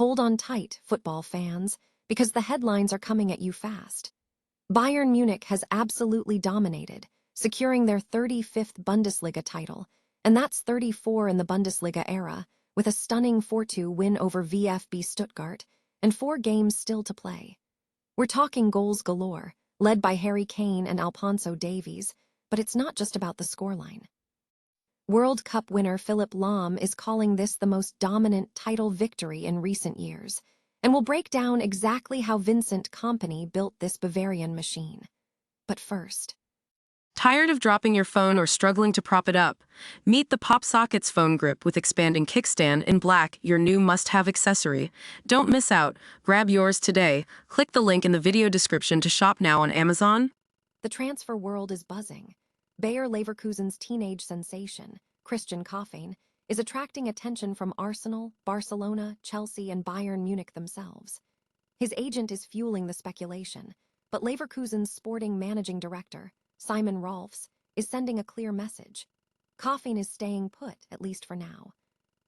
Hold on tight, football fans, because the headlines are coming at you fast. Bayern Munich has absolutely dominated, securing their 35th Bundesliga title, and that's 34 in the Bundesliga era, with a stunning 4-2 win over VfB Stuttgart and 4 games still to play. We're talking goals galore, led by Harry Kane and Alphonso Davies, but it's not just about the scoreline. World Cup winner Philipp Lahm is calling this the most dominant title victory in recent years, and will break down exactly how Vincent Kompany built this Bavarian machine. But first, Tired of dropping your phone or struggling to prop it up? Meet the Pop Sockets phone grip with expanding kickstand in black, your new must-have accessory. Don't miss out. Grab yours today. Click the link in the video description to shop now on Amazon. the transfer world is buzzing. Bayer Leverkusen's teenage sensation, Christian Kofane, is attracting attention from Arsenal, Barcelona, Chelsea, and Bayern Munich themselves. His agent is fueling the speculation, but Leverkusen's sporting managing director, Simon Rolfs, is sending a clear message. Kofane is staying put, at least for now.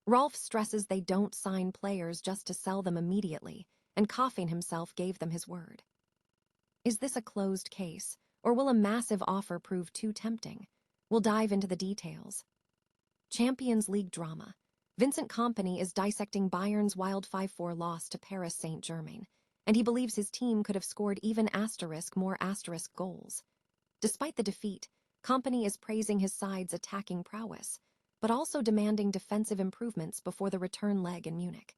Rolfs stresses they don't sign players just to sell them immediately, and Kofane himself gave them his word. Is this a closed case, or will a massive offer prove too tempting? We'll dive into the details. Champions League drama. Vincent Kompany is dissecting Bayern's wild 5-4 loss to Paris Saint-Germain, and he believes his team could have scored even more goals. Despite the defeat, Kompany is praising his side's attacking prowess, but also demanding defensive improvements before the return leg in Munich.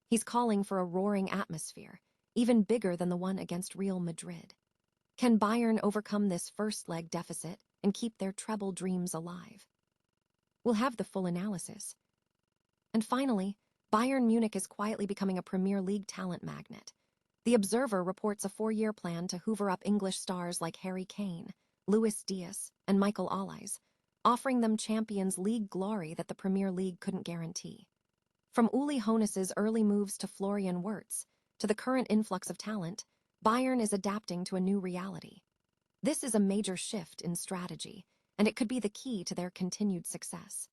He's calling for a roaring atmosphere, even bigger than the one against Real Madrid. Can Bayern overcome this first leg deficit and keep their treble dreams alive? We'll have the full analysis. And finally, Bayern Munich is quietly becoming a Premier League talent magnet. The Observer reports a 4-year plan to hoover up English stars like Harry Kane, Luis Diaz, and Michael Olise, offering them Champions League glory that the Premier League couldn't guarantee. From Uli Hoeneß's early moves to Florian Wirtz, to the current influx of talent, Bayern is adapting to a new reality. This is a major shift in strategy, and it could be the key to their continued success.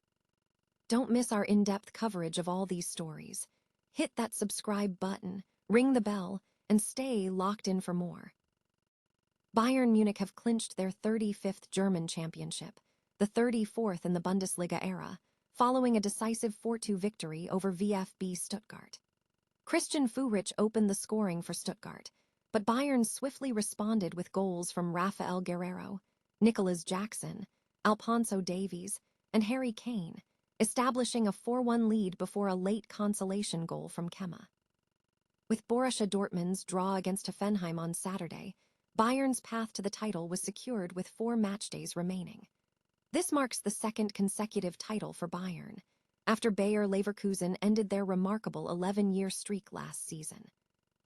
Don't miss our in-depth coverage of all these stories. Hit that subscribe button, ring the bell, and stay locked in for more. Bayern Munich have clinched their 35th German championship, the 34th in the Bundesliga era, following a decisive 4-2 victory over VfB Stuttgart. Christian Führig opened the scoring for Stuttgart, but Bayern swiftly responded with goals from Rafael Guerreiro, Nicolas Jackson, Alphonso Davies, and Harry Kane, establishing a 4-1 lead before a late consolation goal from Kemma. With Borussia Dortmund's draw against Hoffenheim on Saturday, Bayern's path to the title was secured with 4 matchdays remaining. This marks the second consecutive title for Bayern, after Bayer Leverkusen ended their remarkable 11-year streak last season.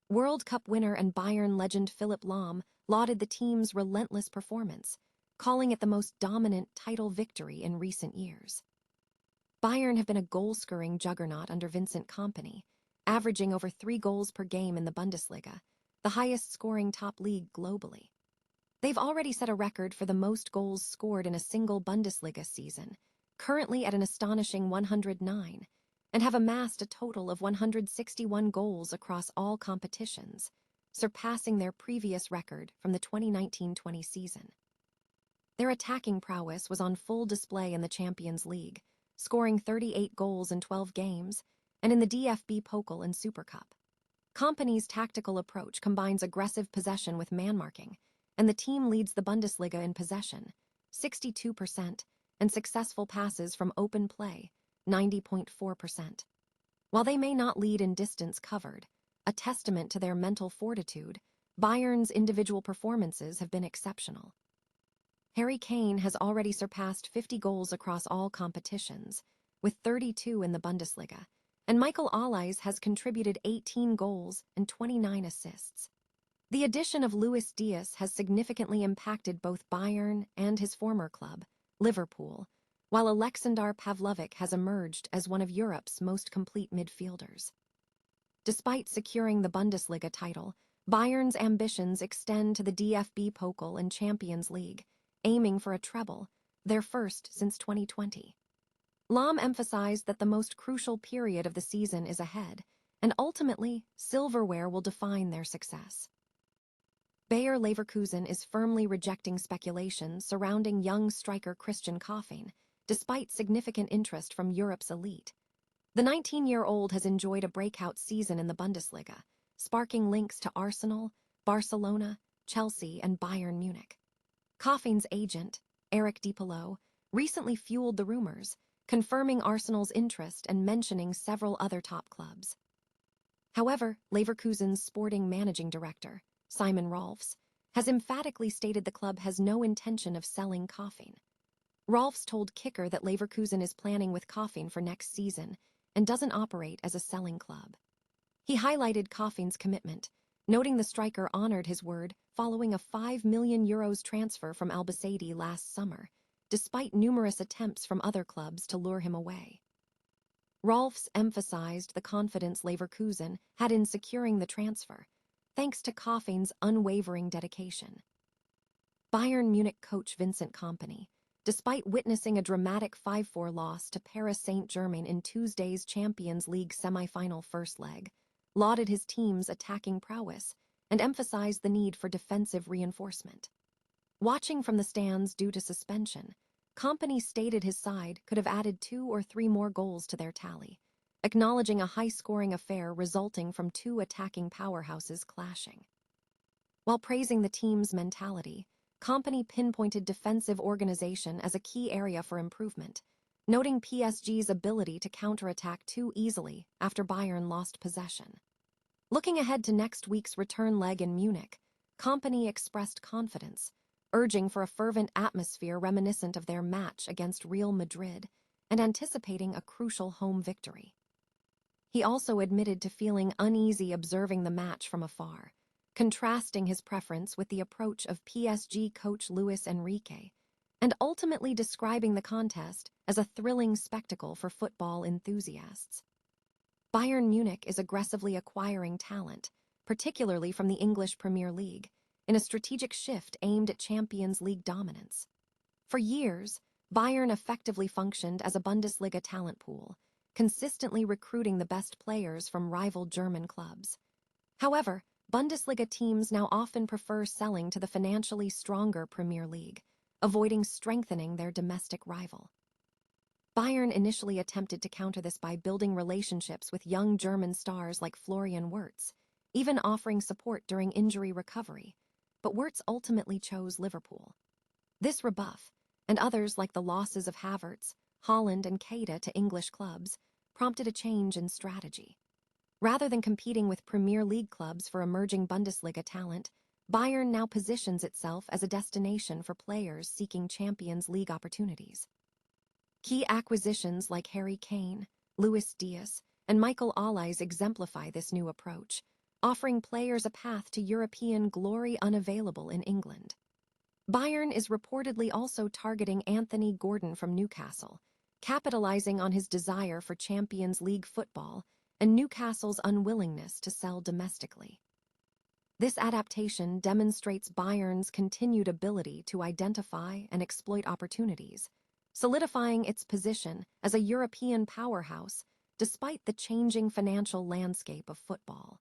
World Cup winner and Bayern legend Philipp Lahm lauded the team's relentless performance, calling it the most dominant title victory in recent years. Bayern have been a goal-scoring juggernaut under Vincent Kompany, averaging over 3 goals per game in the Bundesliga, the highest-scoring top league globally. They've already set a record for the most goals scored in a single Bundesliga season, currently at an astonishing 109, and have amassed a total of 161 goals across all competitions, surpassing their previous record from the 2019-20 season. Their attacking prowess was on full display in the Champions League, scoring 38 goals in 12 games, and in the DFB Pokal and Super Cup. Kompany's tactical approach combines aggressive possession with man-marking, and the team leads the Bundesliga in possession, 62%, and successful passes from open play, 90.4%. While they may not lead in distance covered, a testament to their mental fortitude, Bayern's individual performances have been exceptional. Harry Kane has already surpassed 50 goals across all competitions, with 32 in the Bundesliga, and Michael Olise has contributed 18 goals and 29 assists. The addition of Luis Diaz has significantly impacted both Bayern and his former club, Liverpool, while Aleksandar Pavlovic has emerged as one of Europe's most complete midfielders. Despite securing the Bundesliga title, Bayern's ambitions extend to the DFB Pokal and Champions League, aiming for a treble, their first since 2020. Lahm emphasized that the most crucial period of the season is ahead, and ultimately, silverware will define their success. Bayer Leverkusen is firmly rejecting speculation surrounding young striker Christian Kofane, despite significant interest from Europe's elite. The 19-year-old has enjoyed a breakout season in the Bundesliga, sparking links to Arsenal, Barcelona, Chelsea, and Bayern Munich. Kofane's agent, Eric Dipolo, recently fueled the rumors, confirming Arsenal's interest and mentioning several other top clubs. However, Leverkusen's sporting managing director, Simon Rolfs, has emphatically stated the club has no intention of selling Kofane. Rolfs told Kicker that Leverkusen is planning with Kofane for next season and doesn't operate as a selling club. He highlighted Kofane's commitment, noting the striker honored his word following a €5 million transfer from Albacete last summer, despite numerous attempts from other clubs to lure him away. Rolfs emphasized the confidence Leverkusen had in securing the transfer, thanks to Kofane's unwavering dedication. Bayern Munich coach Vincent Kompany, despite witnessing a dramatic 5-4 loss to Paris Saint-Germain in Tuesday's Champions League semi-final first leg, lauded his team's attacking prowess and emphasized the need for defensive reinforcement. Watching from the stands due to suspension, Kompany stated his side could have added 2 or 3 more goals to their tally, acknowledging a high-scoring affair resulting from 2 attacking powerhouses clashing. While praising the team's mentality, Kompany pinpointed defensive organization as a key area for improvement, noting PSG's ability to counterattack too easily after Bayern lost possession. Looking ahead to next week's return leg in Munich, Kompany expressed confidence, urging for a fervent atmosphere reminiscent of their match against Real Madrid and anticipating a crucial home victory. He also admitted to feeling uneasy observing the match from afar, contrasting his preference with the approach of PSG coach Luis Enrique, and ultimately describing the contest as a thrilling spectacle for football enthusiasts. Bayern Munich is aggressively acquiring talent, particularly from the English Premier League, in a strategic shift aimed at Champions League dominance. For years, Bayern effectively functioned as a Bundesliga talent pool, consistently recruiting the best players from rival German clubs. However, Bundesliga teams now often prefer selling to the financially stronger Premier League, avoiding strengthening their domestic rival. Bayern initially attempted to counter this by building relationships with young German stars like Florian Wirtz, even offering support during injury recovery, but Wirtz ultimately chose Liverpool. This rebuff, and others like the losses of Havertz, Haaland, and Keita to English clubs, prompted a change in strategy. Rather than competing with Premier League clubs for emerging Bundesliga talent, Bayern now positions itself as a destination for players seeking Champions League opportunities. Key acquisitions like Harry Kane, Luis Diaz, and Michael Olise exemplify this new approach, offering players a path to European glory unavailable in England. Bayern is reportedly also targeting Anthony Gordon from Newcastle, capitalizing on his desire for Champions League football and Newcastle's unwillingness to sell domestically. This adaptation demonstrates Bayern's continued ability to identify and exploit opportunities, solidifying its position as a European powerhouse despite the changing financial landscape of football.